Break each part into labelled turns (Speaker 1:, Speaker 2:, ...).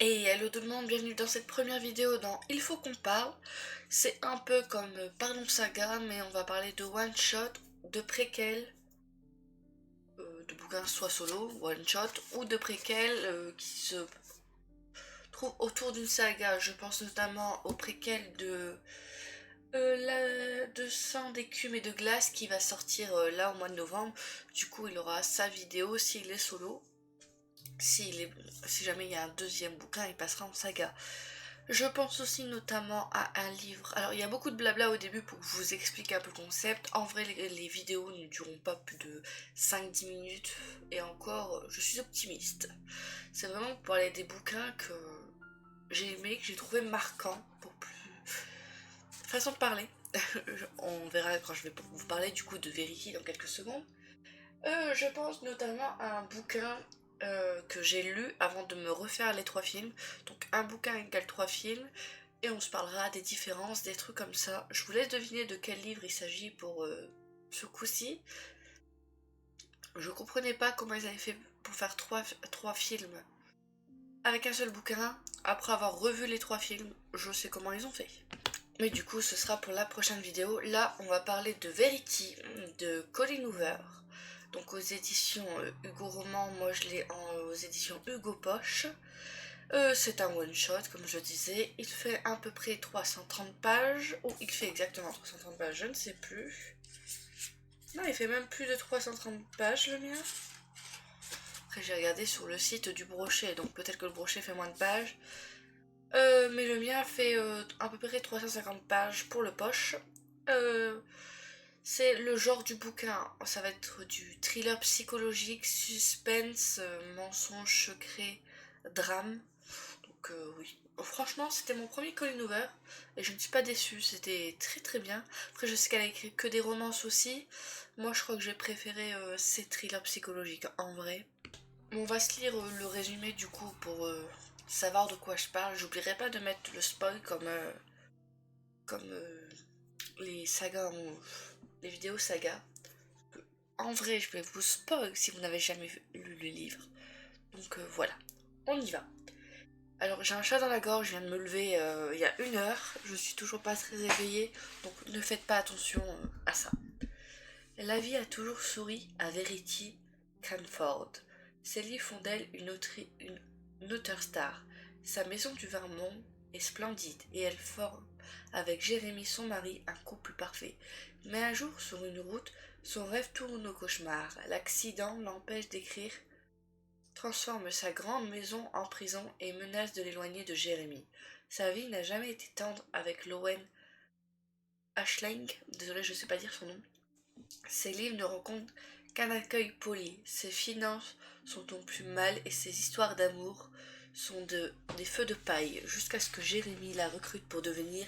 Speaker 1: Et hello tout le monde, bienvenue dans cette première vidéo dans Il faut qu'on parle. C'est un peu comme Parlons Saga, mais on va parler de one shot, de préquels, de bouquins soit solo, one shot, ou de préquels qui se trouvent autour d'une saga. Je pense notamment au préquel de Sang d'écume et de glace qui va sortir là au mois de novembre. Du coup, il aura sa vidéo s'il est solo. Si jamais il y a un deuxième bouquin, il passera en saga. Je pense aussi notamment à un livre. Alors il y a beaucoup de blabla au début pour que je vous explique un peu le concept. En vrai les vidéos ne dureront pas plus de 5-10 minutes. Et encore, je suis optimiste. C'est vraiment pour parler des bouquins que j'ai aimé, que j'ai trouvé marquant pour plus... Façon de parler. On verra quand je vais vous parler du coup de Verity dans quelques secondes. Je pense notamment à un bouquin que j'ai lu avant de me refaire les 3 films. Donc un bouquin égale 3 films. Et on se parlera des différences, des trucs comme ça. Je vous laisse deviner de quel livre il s'agit pour ce coup-ci. Je comprenais pas comment ils avaient fait pour faire 3 films avec un seul bouquin. Après avoir revu les 3 films, je sais comment ils ont fait. Mais du coup, ce sera pour la prochaine vidéo. Là, on va parler de Verity, de Colleen Hoover. Donc aux éditions Hugo Roman, moi je l'ai aux éditions Hugo Poche. C'est un one shot, comme je disais. Il fait à peu près 330 pages. Ou il fait exactement 330 pages, je ne sais plus. Non, il fait même plus de 330 pages le mien. Après, j'ai regardé sur le site du brochet, donc peut-être que le brochet fait moins de pages. Mais le mien fait à peu près 350 pages pour le poche. C'est le genre du bouquin. Ça va être du thriller psychologique, suspense, mensonge secret, drame. Donc oui. Franchement, c'était mon premier Colleen Hoover et je ne suis pas déçue. C'était très très bien. Après, je sais qu'elle a écrit que des romances aussi. Moi, je crois que j'ai préféré ces thrillers psychologiques en vrai. On va se lire le résumé du coup pour savoir de quoi je parle. J'oublierai pas de mettre le spoil comme les sagas, les vidéos sagas. En vrai, je vais vous spoil si vous n'avez jamais lu le livre. Donc voilà, on y va. Alors j'ai un chat dans la gorge, je viens de me lever il y a 1 heure, je suis toujours pas très réveillée, donc ne faites pas attention à ça. La vie a toujours souri à Verity Cranford. Ses livres font d'elle une auteure star. Sa maison du Vermont est splendide et elle forme avec Jérémy son mari un couple parfait. Mais un jour, sur une route, son rêve tourne au cauchemar. L'accident l'empêche d'écrire, transforme sa grande maison en prison et menace de l'éloigner de Jérémy. Sa vie n'a jamais été tendre avec Lowen Ashling, désolé je sais pas dire son nom. Ses livres ne rencontrent qu'un accueil poli, ses finances sont au plus mal et ses histoires d'amour sont des feux de paille, jusqu'à ce que Jérémy la recrute pour devenir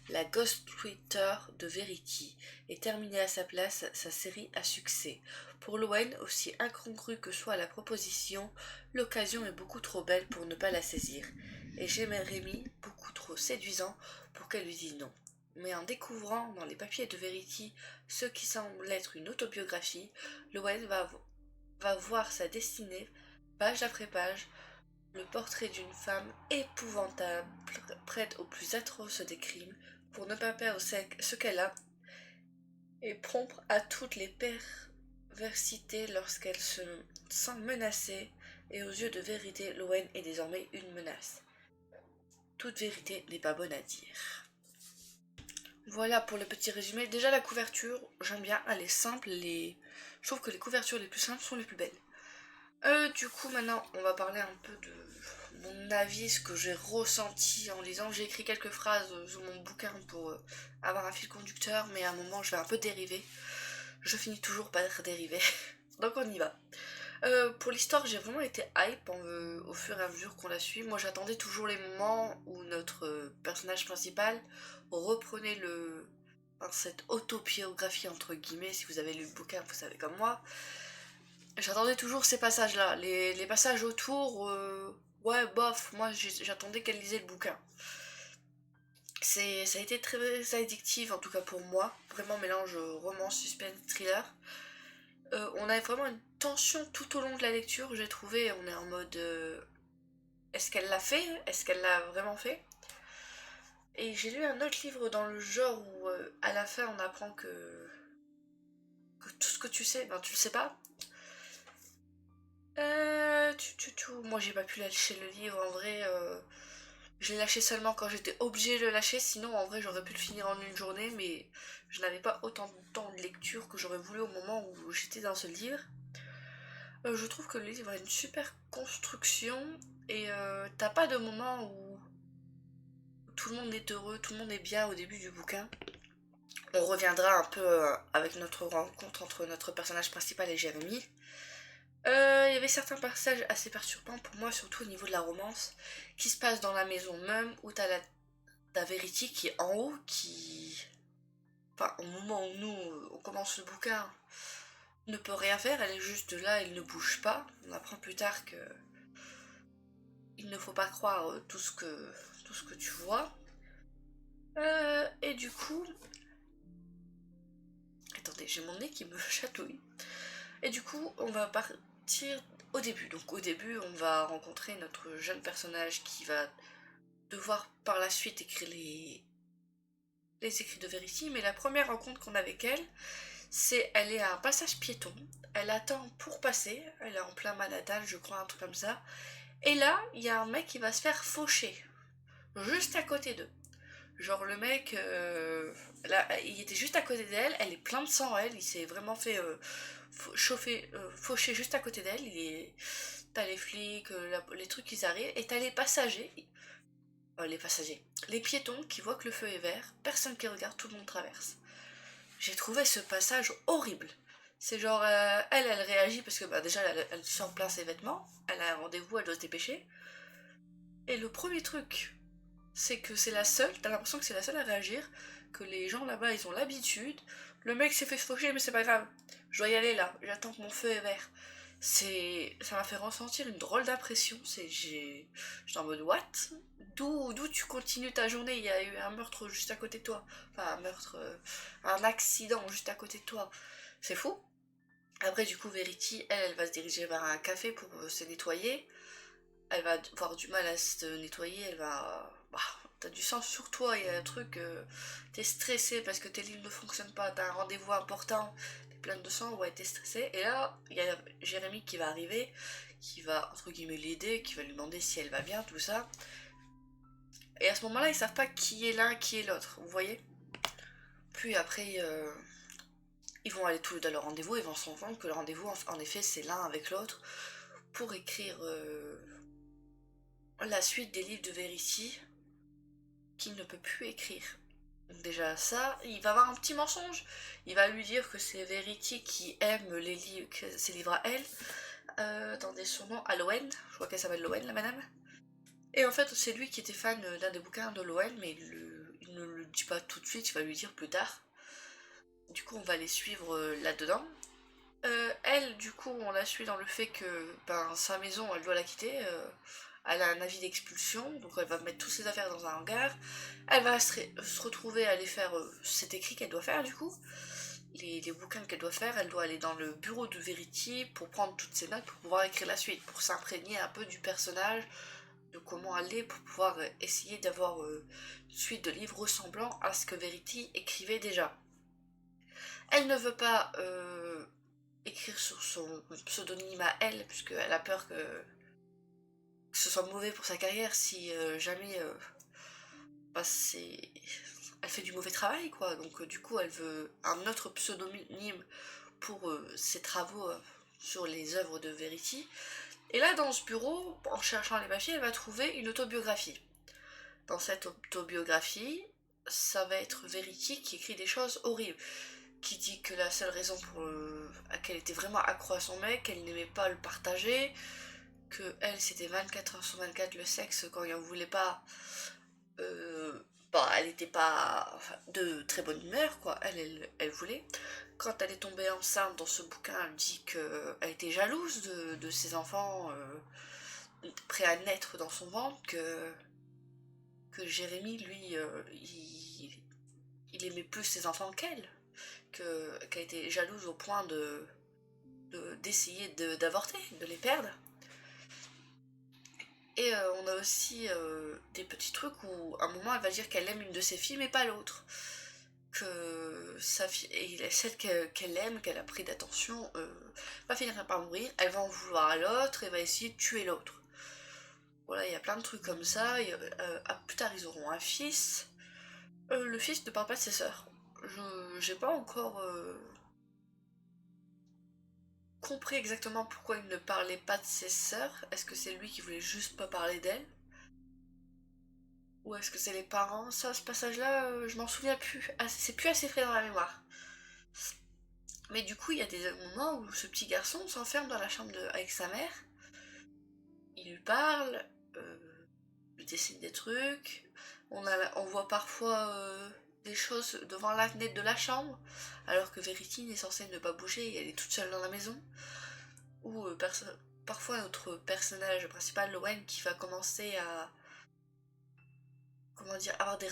Speaker 1: la ghostwriter de Verity et terminer à sa place sa série à succès. Pour Lowen, aussi incongrue que soit la proposition, l'occasion est beaucoup trop belle pour ne pas la saisir, et Jérémy beaucoup trop séduisant pour qu'elle lui dise non. Mais en découvrant dans les papiers de Verity ce qui semble être une autobiographie, Lowen va voir sa destinée, page après page, le portrait d'une femme épouvantable, prête au plus atroce des crimes, pour ne pas perdre ce qu'elle a, et prompte à toutes les perversités lorsqu'elle se sent menacée, et aux yeux de Vérité, Lowen est désormais une menace. Toute vérité n'est pas bonne à dire. Voilà pour le petit résumé. Déjà la couverture, j'aime bien, elle est simple, je trouve que les couvertures les plus simples sont les plus belles. Du coup maintenant on va parler un peu de mon avis, ce que j'ai ressenti en lisant. J'ai écrit quelques phrases sur mon bouquin pour avoir un fil conducteur, mais à un moment je vais un peu dériver. Je finis toujours par dériver. Donc on y va. Pour l'histoire, j'ai vraiment été hype au fur et à mesure qu'on la suit. Moi, j'attendais toujours les moments où notre personnage principal reprenait cette autobiographie entre guillemets. Si vous avez lu le bouquin, vous savez comme moi. J'attendais toujours ces passages-là. Les passages autour, ouais, bof. Moi, j'attendais qu'elle lisait le bouquin. Ça a été très addictif, en tout cas pour moi. Vraiment mélange romance, suspense, thriller. On a vraiment une tension tout au long de la lecture, j'ai trouvé. On est en mode est-ce qu'elle l'a fait? Est-ce qu'elle l'a vraiment fait? Et j'ai lu un autre livre dans le genre où à la fin on apprend que tout ce que tu sais, ben tu le sais pas. Moi j'ai pas pu lâcher le livre en vrai. Je l'ai lâché seulement quand j'étais obligée de le lâcher, sinon en vrai j'aurais pu le finir en une journée, mais je n'avais pas autant de temps de lecture que j'aurais voulu au moment où j'étais dans ce livre. Je trouve que le livre a une super construction et t'as pas de moment où tout le monde est heureux, tout le monde est bien au début du bouquin. On reviendra un peu avec notre rencontre entre notre personnage principal et Jérémy. Il y avait certains passages assez perturbants pour moi, surtout au niveau de la romance, qui se passe dans la maison même, où t'as Verity qui est en haut, qui... Enfin, au moment où nous, on commence le bouquin, ne peut rien faire, elle est juste là, elle ne bouge pas. On apprend plus tard que il ne faut pas croire tout ce que tu vois. Et du coup... Attendez, j'ai mon nez qui me chatouille. Et du coup, on va partir au début. Donc au début, on va rencontrer notre jeune personnage qui va devoir par la suite écrire les écrits de Verity. Mais la première rencontre qu'on a avec elle, c'est elle est à un passage piéton. Elle attend pour passer. Elle est en plein Manhattan, je crois, un truc comme ça. Et là, il y a un mec qui va se faire faucher. Juste à côté d'eux. Genre le mec, là, il était juste à côté d'elle, elle est plein de sang, elle, il s'est vraiment fait chauffer, faucher juste à côté d'elle, t'as les flics, les trucs qui arrivent, et t'as les piétons qui voient que le feu est vert, personne qui regarde, tout le monde traverse. J'ai trouvé ce passage horrible. C'est genre, elle réagit parce que bah, déjà elle sort plein ses vêtements, elle a un rendez-vous, elle doit se dépêcher, et le premier truc c'est que c'est la seule, t'as l'impression que c'est la seule à réagir, que les gens là-bas ils ont l'habitude. Le mec s'est fait faucher, mais c'est pas grave, je dois y aller là, j'attends que mon feu est vert. Ça m'a fait ressentir une drôle d'impression. J'étais en mode what? D'où tu continues ta journée? Il y a eu un meurtre juste à côté de toi. Enfin, un meurtre, un accident juste à côté de toi. C'est fou. Après, du coup, Verity, elle va se diriger vers un café pour se nettoyer. Elle va avoir du mal à se nettoyer, elle va... Bah, t'as du sang sur toi, il y a un truc... t'es stressé parce que tes livres ne fonctionnent pas, t'as un rendez-vous important, t'es pleine de sang, ouais, t'es stressé. Et là, il y a Jérémy qui va arriver, qui va, entre guillemets, l'aider, qui va lui demander si elle va bien, tout ça. Et à ce moment-là, ils savent pas qui est l'un, qui est l'autre, vous voyez? Puis après, ils vont aller tous les deux à leur rendez-vous, ils vont se rendre compte que le rendez-vous, en effet, c'est l'un avec l'autre, pour écrire la suite des livres de Verity, qu'il ne peut plus écrire. Donc déjà ça, il va avoir un petit mensonge. Il va lui dire que c'est Verity qui aime les livres, ses livres à elle. Attendez son nom, à Lowen. Je crois qu'elle s'appelle Lowen, la madame. Et en fait, c'est lui qui était fan d'un des bouquins de Lowen, mais il ne le dit pas tout de suite, il va lui dire plus tard. Du coup, on va les suivre là-dedans. Elle, du coup, on la suit dans le fait que ben, sa maison, elle doit la quitter. Elle a un avis d'expulsion, donc elle va mettre toutes ses affaires dans un hangar. Elle va se retrouver à aller faire cet écrit qu'elle doit faire, du coup. Les bouquins qu'elle doit faire, elle doit aller dans le bureau de Verity pour prendre toutes ses notes pour pouvoir écrire la suite, pour s'imprégner un peu du personnage, de comment elle est, pour pouvoir essayer d'avoir une suite de livres ressemblant à ce que Verity écrivait déjà. Elle ne veut pas écrire sur son pseudonyme à elle, puisqu'elle a peur que ce soit mauvais pour sa carrière si jamais bah, elle fait du mauvais travail, quoi. Donc du coup, elle veut un autre pseudonyme pour ses travaux sur les œuvres de Verity. Et là, dans ce bureau, en cherchant les papiers, elle va trouver une autobiographie. Dans cette autobiographie, ça va être Verity qui écrit des choses horribles, qui dit que la seule raison pour qu'elle était vraiment accro à son mec, qu'elle n'aimait pas le partager, que elle c'était 24 heures sur 24 le sexe quand il en voulait pas. Bah, elle n'était pas de très bonne humeur, quoi. Elle voulait. Quand elle est tombée enceinte dans ce bouquin, elle dit qu'elle était jalouse de ses enfants prêts à naître dans son ventre, que Jérémy, lui, il aimait plus ses enfants qu'elle, qu'elle était jalouse au point d'essayer d'avorter, de les perdre. Et on a aussi des petits trucs où à un moment elle va dire qu'elle aime une de ses filles mais pas l'autre. Que sa fille, et celle qu'elle aime, qu'elle a pris d'attention, va finir par mourir, elle va en vouloir à l'autre et va essayer de tuer l'autre. Voilà, il y a plein de trucs comme ça. Et, plus tard ils auront un fils. Le fils ne parle pas de ses sœurs. J'ai pas encore compris exactement pourquoi il ne parlait pas de ses sœurs. Est-ce que c'est lui qui voulait juste pas parler d'elle? Ou est-ce que c'est les parents? Ça, ce passage-là, je m'en souviens plus. Ah, c'est plus assez frais dans la mémoire. Mais du coup, il y a des moments où ce petit garçon s'enferme dans la chambre avec sa mère. Il lui parle, lui dessine des trucs. On voit parfois des choses devant la fenêtre de la chambre, alors que Verity est censée ne pas bouger et elle est toute seule dans la maison. Ou parfois notre personnage principal, Lowen, qui va commencer à comment dire, avoir des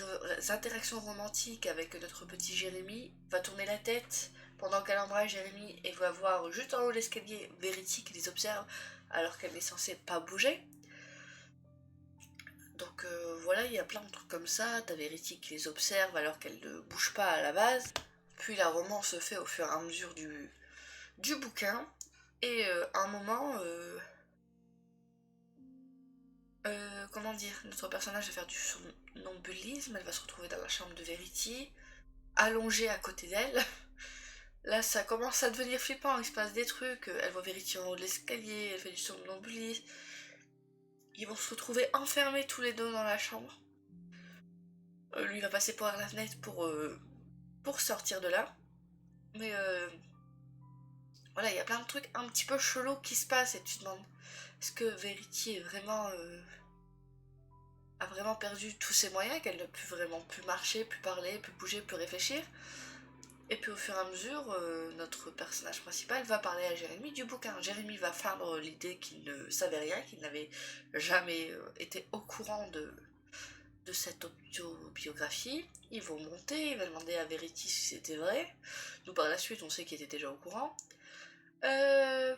Speaker 1: interactions romantiques avec notre petit Jérémy, va tourner la tête pendant qu'elle embrasse Jérémy et va voir juste en haut de l'escalier Verity qui les observe alors qu'elle est censée pas bouger. Donc voilà, il y a plein de trucs comme ça. T'as Verity qui les observe alors qu'elle ne bouge pas à la base. Puis la romance se fait au fur et à mesure du bouquin. Et à un moment, comment dire, notre personnage va faire du somnambulisme, elle va se retrouver dans la chambre de Verity, allongée à côté d'elle. Là, ça commence à devenir flippant, il se passe des trucs, elle voit Verity en haut de l'escalier, elle fait du somnambulisme. Ils vont se retrouver enfermés tous les deux dans la chambre. Lui va passer par la fenêtre pour sortir de là. Mais voilà, il y a plein de trucs un petit peu chelous qui se passent et tu te demandes, est-ce que Verity est vraiment... a vraiment perdu tous ses moyens, qu'elle n'a plus vraiment pu marcher, plus parler, plus bouger, plus réfléchir. Et puis au fur et à mesure, notre personnage principal va parler à Jérémy du bouquin. Jérémy va feindre l'idée qu'il ne savait rien, qu'il n'avait jamais été au courant de cette autobiographie. Ils vont monter, il va demander à Verity si c'était vrai. Nous par la suite on sait qu'il était déjà au courant. Elle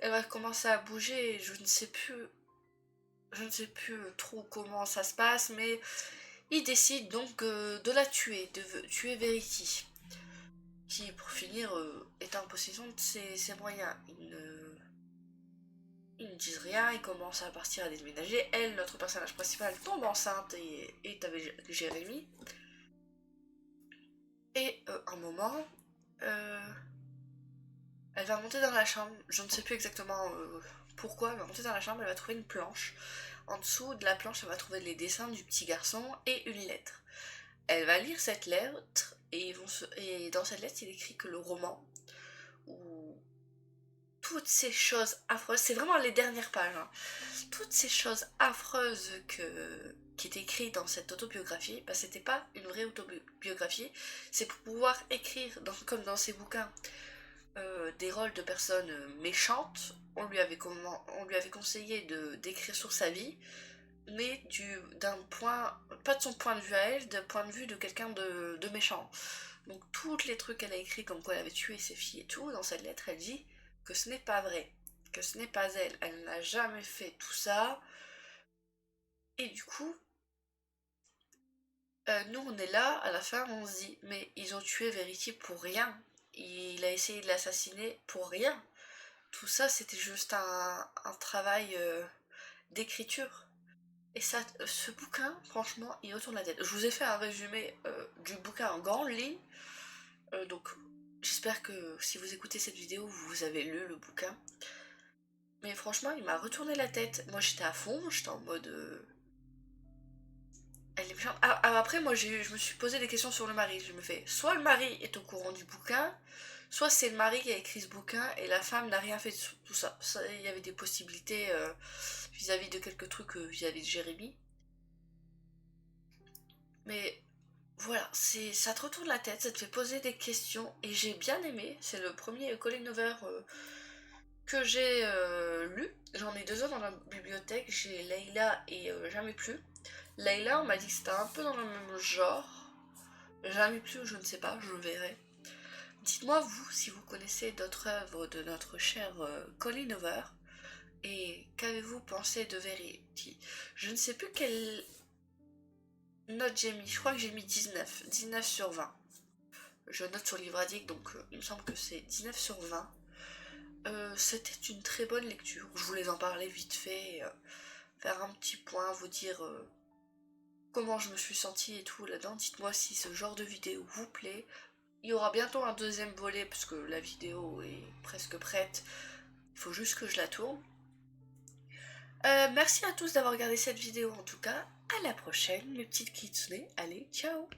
Speaker 1: va commencer à bouger, je ne sais plus trop comment ça se passe, mais il décide donc de la tuer, de tuer Verity, qui pour finir est en possession de ses moyens. Ils ne disent rien, ils commencent à partir à déménager. Elle, notre personnage principal, tombe enceinte et est avec Jérémy. Et un moment, elle va monter dans la chambre, je ne sais plus exactement pourquoi, elle va monter dans la chambre, elle va trouver une planche. En dessous de la planche, elle va trouver les dessins du petit garçon et une lettre. Elle va lire cette lettre et dans cette lettre, il écrit que le roman, où toutes ces choses affreuses, c'est vraiment les dernières pages, hein, toutes ces choses affreuses qui étaient écrites dans cette autobiographie, bah, c'était pas une vraie autobiographie, c'est pour pouvoir écrire, comme dans ses bouquins, des rôles de personnes méchantes. On lui avait conseillé d'écrire sur sa vie, mais d'un point, pas de son point de vue à elle, d'un point de vue de quelqu'un de méchant. Donc tous les trucs qu'elle a écrits comme quoi elle avait tué ses filles et tout, dans cette lettre elle dit que ce n'est pas vrai, que ce n'est pas elle, elle n'a jamais fait tout ça. Et du coup, nous on est là, à la fin on se dit, mais ils ont tué Verity pour rien, il a essayé de l'assassiner pour rien. Tout ça c'était juste un travail d'écriture. Et ça, ce bouquin, franchement, il retourne la tête. Je vous ai fait un résumé du bouquin en grande ligne. Donc, j'espère que si vous écoutez cette vidéo, vous avez lu le bouquin. Mais franchement, il m'a retourné la tête. Moi, j'étais à fond, j'étais en mode... Elle est méchante. Après, moi, je me suis posé des questions sur le mari. Je me fais, soit le mari est au courant du bouquin, soit c'est le mari qui a écrit ce bouquin et la femme n'a rien fait de tout ça. Il y avait des possibilités vis-à-vis de quelques trucs vis-à-vis de Jérémy. Mais voilà, ça te retourne la tête, ça te fait poser des questions, et j'ai bien aimé. C'est le premier Colin Hoover que j'ai lu. J'en ai deux autres dans la bibliothèque, j'ai Layla et Jamais plus. Layla, on m'a dit que c'était un peu dans le même genre. Jamais plus, je ne sais pas, je verrai. Dites-moi, vous, si vous connaissez d'autres œuvres de notre cher Colin Hoover. Et qu'avez-vous pensé de Verity? Je ne sais plus quelle note j'ai mis, je crois que j'ai mis 19, 19 sur 20. Je note sur Livre Addict, donc il me semble que c'est 19 sur 20. C'était une très bonne lecture, je voulais en parler vite fait, faire un petit point, vous dire comment je me suis sentie et tout là-dedans. Dites-moi si ce genre de vidéo vous plaît. Il y aura bientôt un deuxième volet parce que la vidéo est presque prête. Il faut juste que je la tourne. Merci à tous d'avoir regardé cette vidéo en tout cas. À la prochaine, mes petites kitsune. Allez, ciao!